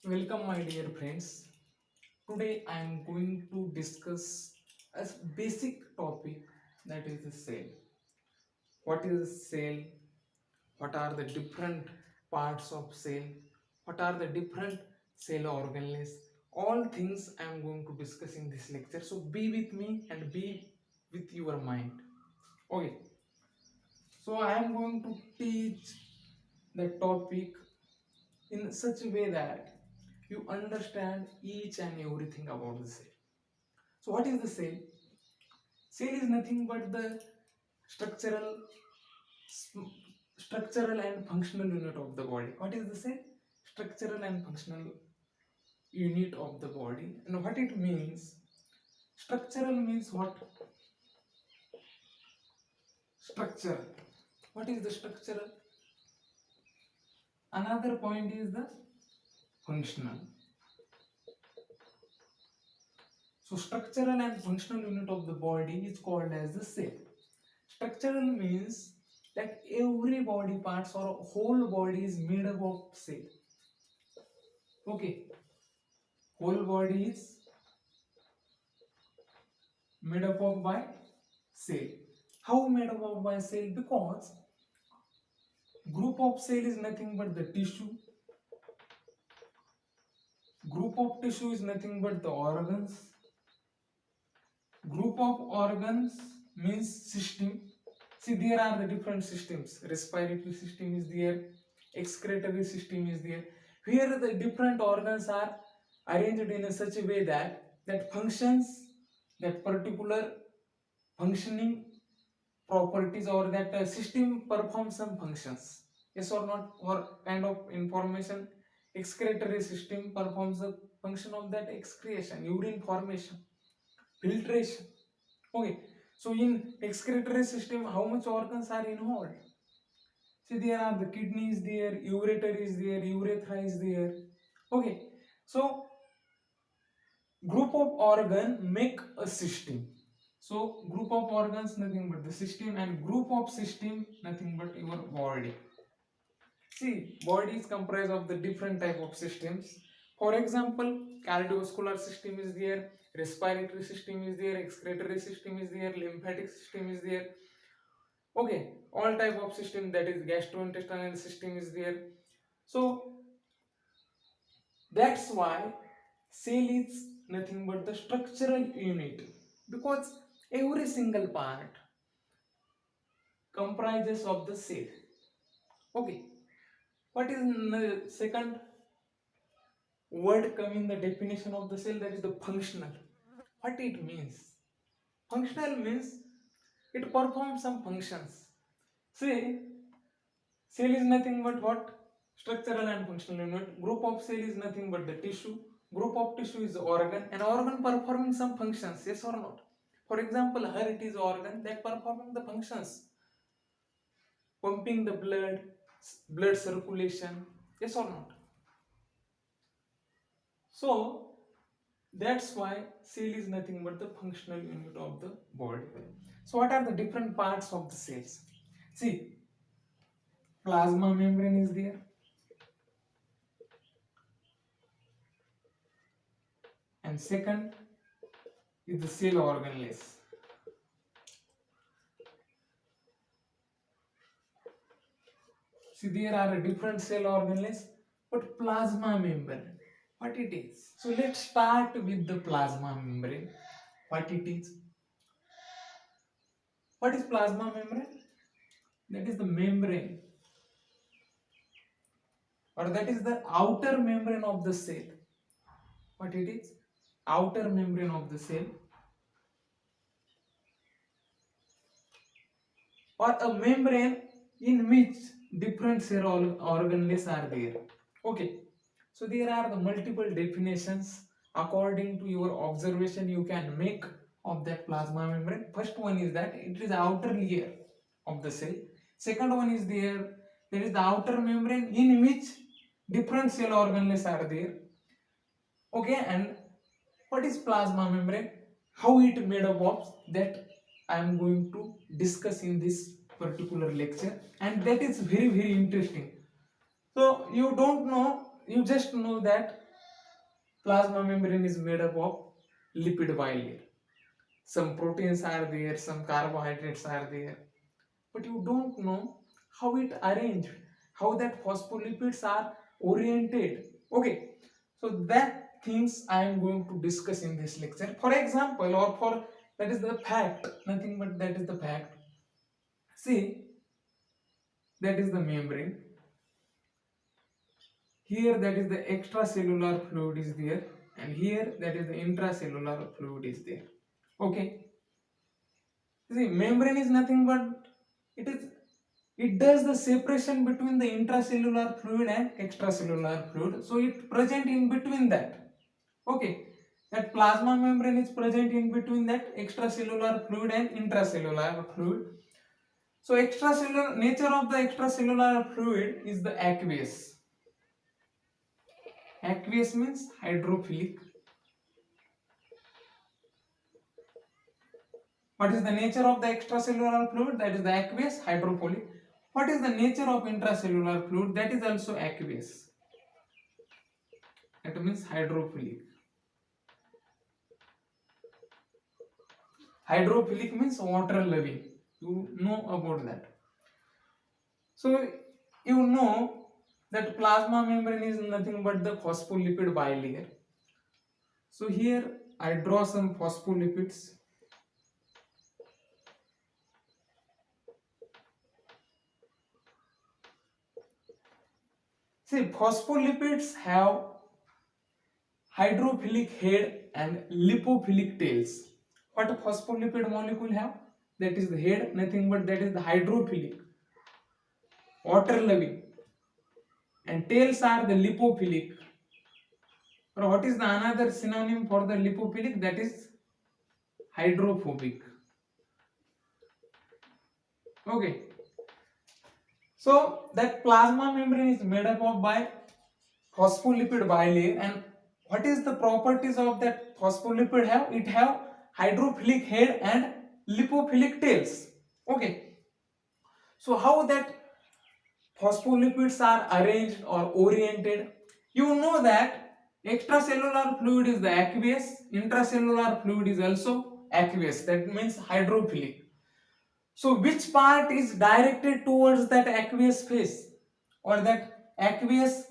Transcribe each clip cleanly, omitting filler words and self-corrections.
Welcome, my dear friends. Today I am going to discuss a basic topic, that is the cell. What is a cell? What are the different parts of cell? What are the different cell organelles? All things I am going to discuss in this lecture. So be with me and be with your mind. Okay. So I am going to teach the topic in such a way that you understand each and everything about the cell. So what is the cell? Cell is nothing but the structural structural and functional unit of the body. What is the cell? Structural and functional unit of the body. And what it means? Structural means what? Structure. What is the structural? Another point is the functional. So structural and functional unit of the body is called as the cell. Structural means that every body parts or whole body is made up of cell. Okay, whole body is made up of by cell. How made up of by cell? Because group of cell is nothing but the tissue. Group of tissue is nothing but the organs. Group of organs means system. See, there are the different systems. Respiratory system is there, excretory system is there. Here the different organs are arranged in a such a way that functions, that particular functioning properties, or that system performs some functions. Yes or not? Or kind of information. Excretory system performs the function of that excretion, urine formation, filtration. Okay, so in excretory system, how much organs are involved? See, there are the kidneys there, ureter is there, urethra is there. Okay, so group of organ make a system. So group of organs nothing but the system, and group of system nothing but your body. See, body is comprised of the different type of systems. For example, cardiovascular system is there, respiratory system is there, excretory system is there, lymphatic system is there. Okay, all type of system, that is gastrointestinal system is there. So that's why cell is nothing but the structural unit, because every single part comprises of the cell. Okay, what is the second word come in the definition of the cell? That is the functional. What it means? Functional means it performs some functions. See, cell is nothing but what? Structural and functional unit. Group of cell is nothing but the tissue. Group of tissue is organ, and organ performing some functions. Yes or not? For example, heart is organ that performing the functions, pumping the blood, blood circulation. Yes or not? So that's why cell is nothing but the functional unit of the body. So what are the different parts of the cells? See, plasma membrane is there, and second is the cell organelles. See, there are different cell organelles, but plasma membrane, what it is? So let's start with the plasma membrane. What it is? What is plasma membrane? That is the membrane, or that is the outer membrane of the cell. What it is? Outer membrane of the cell, or a membrane in which different cell organelles are there. Okay, so there are the multiple definitions according to your observation you can make of that plasma membrane. First one is that it is the outer layer of the cell. Second one is there is the outer membrane in which different cell organelles are there. Okay, and what is plasma membrane? How it made up of? That I am going to discuss in this particular lecture, and that is very interesting. So you don't know, you just know that plasma membrane is made up of lipid bilayer. Some proteins are there, some carbohydrates are there, but you don't know how it arranged, how that phospholipids are oriented. Okay, so that things I am going to discuss in this lecture. For example, or for that is the fact, nothing but that is the fact. See, that is the membrane. Here that is the extracellular fluid is there, and here that is the intracellular fluid is there. Okay. See, membrane is nothing but it does the separation between the intracellular fluid and extracellular fluid. So it present in between that. Okay. That plasma membrane is present in between that extracellular fluid and intracellular fluid. So extracellular nature of the extracellular fluid is the aqueous. Aqueous means hydrophilic. What is the nature of the extracellular fluid? That is the aqueous, hydrophilic. What is the nature of intracellular fluid? That is also aqueous. That means hydrophilic. Hydrophilic means water loving. You know about that. So you know that plasma membrane is nothing but the phospholipid bilayer. So here I draw some phospholipids. See, phospholipids have hydrophilic head and lipophilic tails. What a phospholipid molecule have? That is the head, nothing but that is the hydrophilic, water loving, and tails are the lipophilic. Or what is the another synonym for the lipophilic? That is hydrophobic. Okay. So that plasma membrane is made up of by phospholipid bilayer, and what is the properties of that phospholipid have? It have hydrophilic head and lipophilic tails. Okay. So how that phospholipids are arranged or oriented? You know that extracellular fluid is the aqueous, intracellular fluid is also aqueous. That means hydrophilic. So which part is directed towards that aqueous phase, or that aqueous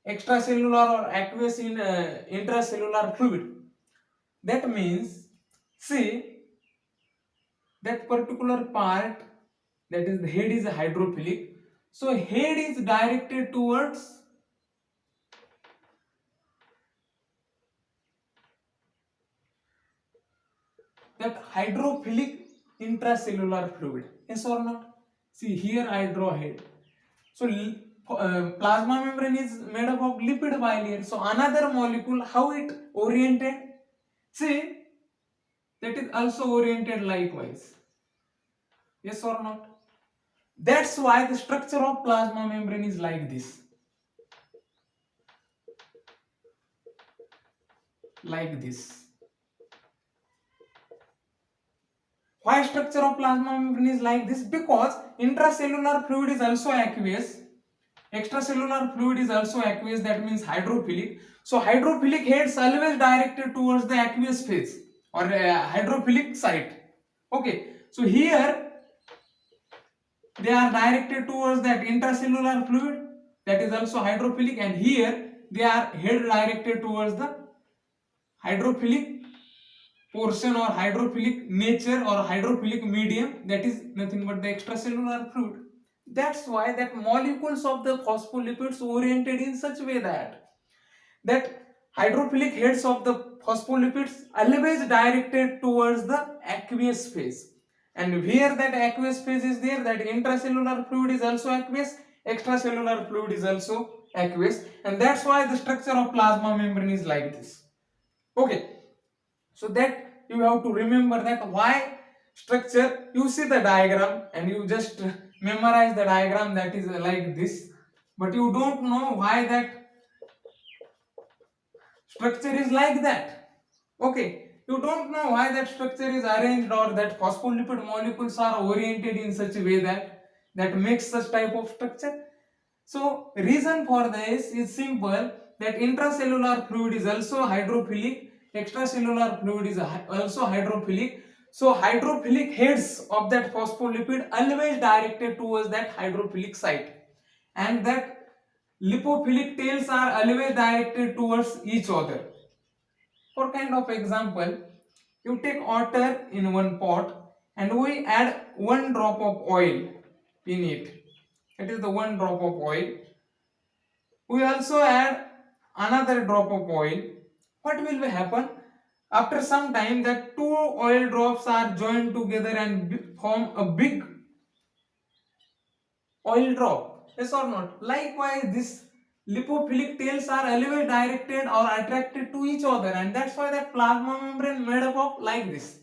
extracellular or aqueous in intracellular fluid? That means, see, that particular part, that is the head is hydrophilic. So head is directed towards that hydrophilic intracellular fluid. Yes or not? See, here I draw head. So plasma membrane is made up of lipid bilayer. So another molecule, how it oriented? See, that is also oriented likewise. Yes or not? That's why the structure of plasma membrane is like this. Like this. Why structure of plasma membrane is like this? Because intracellular fluid is also aqueous. Extracellular fluid is also aqueous, that means hydrophilic. So hydrophilic heads always directed towards the aqueous phase or hydrophilic site. Okay, so here they are directed towards that intracellular fluid, that is also hydrophilic, and here they are head directed towards the hydrophilic portion or hydrophilic nature or hydrophilic medium, that is nothing but the extracellular fluid. That's why that molecules of the phospholipids oriented in such way that hydrophilic heads of the phospholipids always directed towards the aqueous phase, and where that aqueous phase is there, that intracellular fluid is also aqueous, extracellular fluid is also aqueous, and that's why the structure of plasma membrane is like this. Okay, so that you have to remember that why structure. You see the diagram and you just memorize the diagram, that is like this, but you don't know why that structure is like that. Okay, you don't know why that structure is arranged, or that phospholipid molecules are oriented in such a way that makes such type of structure. So reason for this is simple, that intracellular fluid is also hydrophilic, extracellular fluid is also hydrophilic. So hydrophilic heads of that phospholipid always directed towards that hydrophilic site, and that lipophilic tails are always directed towards each other. For kind of example, you take water in one pot and we add one drop of oil in it. It is the one drop of oil. We also add another drop of oil. What will happen? After some time, that two oil drops are joined together and form a big oil drop. Yes or not? Likewise, this lipophilic tails are always directed or attracted to each other, and that's why that plasma membrane made up of like this.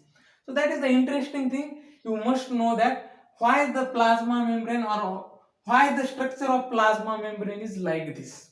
So that is the interesting thing. You must know that why the plasma membrane or why the structure of plasma membrane is like this.